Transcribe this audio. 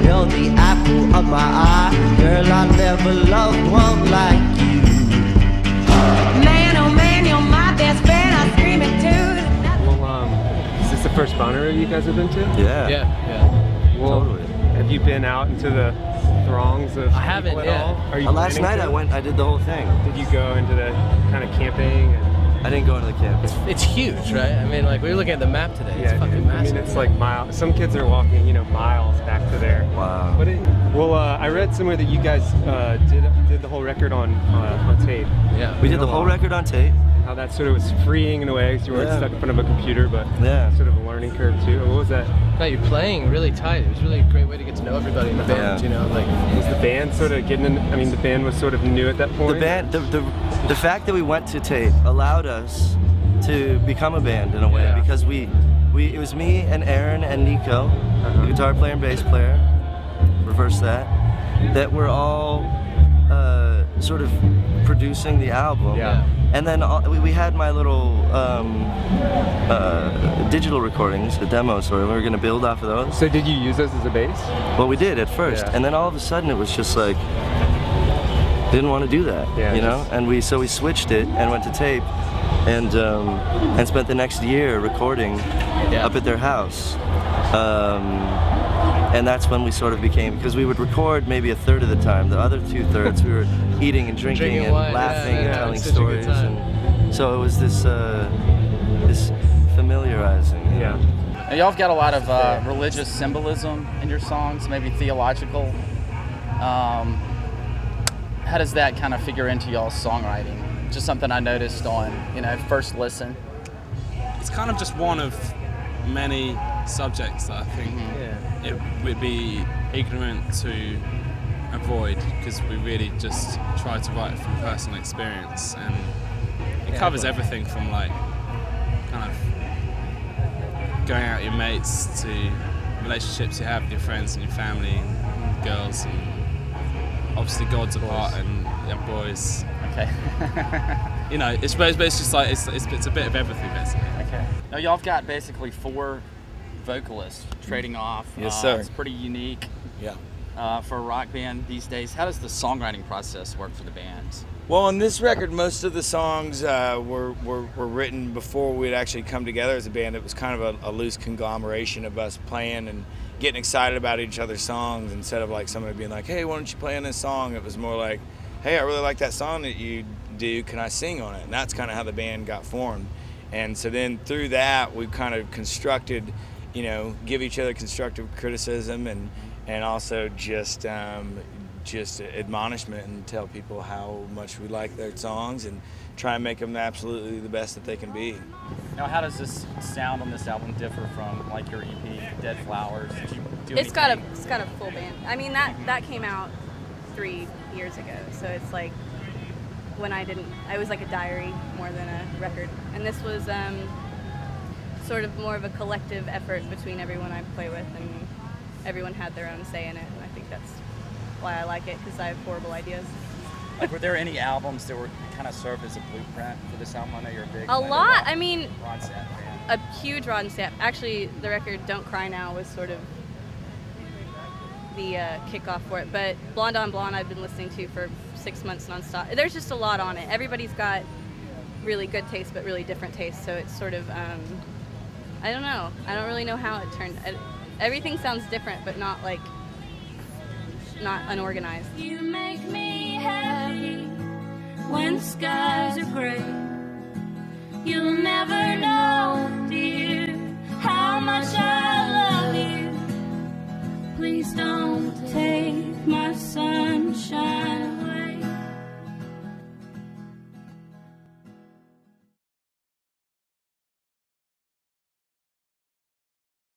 You're the apple of my eye. Girl, I never loved one like you. Man, oh man, you're my best friend. I scream it too. Well, is this the first Bonnaroo you guys have been to? Yeah. Yeah. Well, totally. Have you been out into the throngs of I haven't, people at yeah. all? Are you Last night planning to? I did the whole thing. Did you go into the kind of camping? I didn't go into the camp. It's huge, right? I mean, like, we were looking at the map today. It's Yeah, fucking dude. massive. I mean, it's like miles. Some kids are walking, you know, miles back to there. Wow. But I read somewhere that you guys did the whole record on tape. Yeah. We did the whole record on tape. How that sort of was freeing in a way, because you weren't stuck in front of a computer, but sort of a learning curve too. What was that? No, you're playing really tight. It was really a great way to get to know everybody in the band, you know? Like, was the band sort of getting in, I mean, the band was sort of new at that point? The band, the fact that we went to tape allowed us to become a band in a way, because it was me and Aaron and Nico, the guitar player and bass player, reverse that were all sort of producing the album. Yeah. And then we had my little digital recordings, the demos, so we were going to build off of those. So did you use those as a bass? Well, we did at first, and then all of a sudden it was just like, didn't want to do that, you know? And so we switched it and went to tape, and spent the next year recording up at their house. And that's when we sort of became, because we would record maybe a third of the time. The other 2/3 we were eating and drinking and wine, laughing and telling such a good stories. time. And so it was this this familiarizing. You know? Now, y'all have got a lot of religious symbolism in your songs, maybe theological. How does that kind of figure into y'all's songwriting? Just something I noticed on, you know, first listen. It's kind of just one of many subjects that I think it would be ignorant to avoid, because we really just try to write from personal experience, and it covers everything from like kind of going out with your mates to relationships you have with your friends and your family and girls, and obviously God's a part and boys. Okay. You know, it's just like it's a bit of everything basically. Okay. Now y'all have got basically 4 vocalists trading off. Yes, sir. It's pretty unique. Yeah. For a rock band these days. How does the songwriting process work for the bands? Well, on this record, most of the songs were written before we'd actually come together as a band. It was kind of a loose conglomeration of us playing and getting excited about each other's songs, instead of like somebody being like, hey, why don't you play on this song? It was more like, hey, I really like that song that you do, can I sing on it? And that's kind of how the band got formed. And so then through that, we've kind of constructed, you know, give each other constructive criticism, and also just admonishment, and tell people how much we like their songs and try and make them absolutely the best that they can be. Now, how does this sound on this album differ from like your EP, Dead Flowers? Did you do It's got a full band. I mean, that came out 3 years ago, so it's like when I was like a diary more than a record, and this was sort of more of a collective effort between everyone I play with, and everyone had their own say in it, and I think that's why I like it, because I have horrible ideas. Like, were there any albums that were kind of served as a blueprint for this album? I know you're a big... A lot. I mean, Ron Sapp fan. a huge Ron Sapp. Actually, the record Don't Cry Now was sort of the kickoff for it, but Blonde on Blonde I've been listening to for 6 months nonstop. There's just a lot on it. Everybody's got really good taste, but really different tastes, so it's sort of, I don't know. I don't really know how it turned. Everything sounds different, but not like, not unorganized. You make me happy when skies are gray. You'll never know, dear, how much I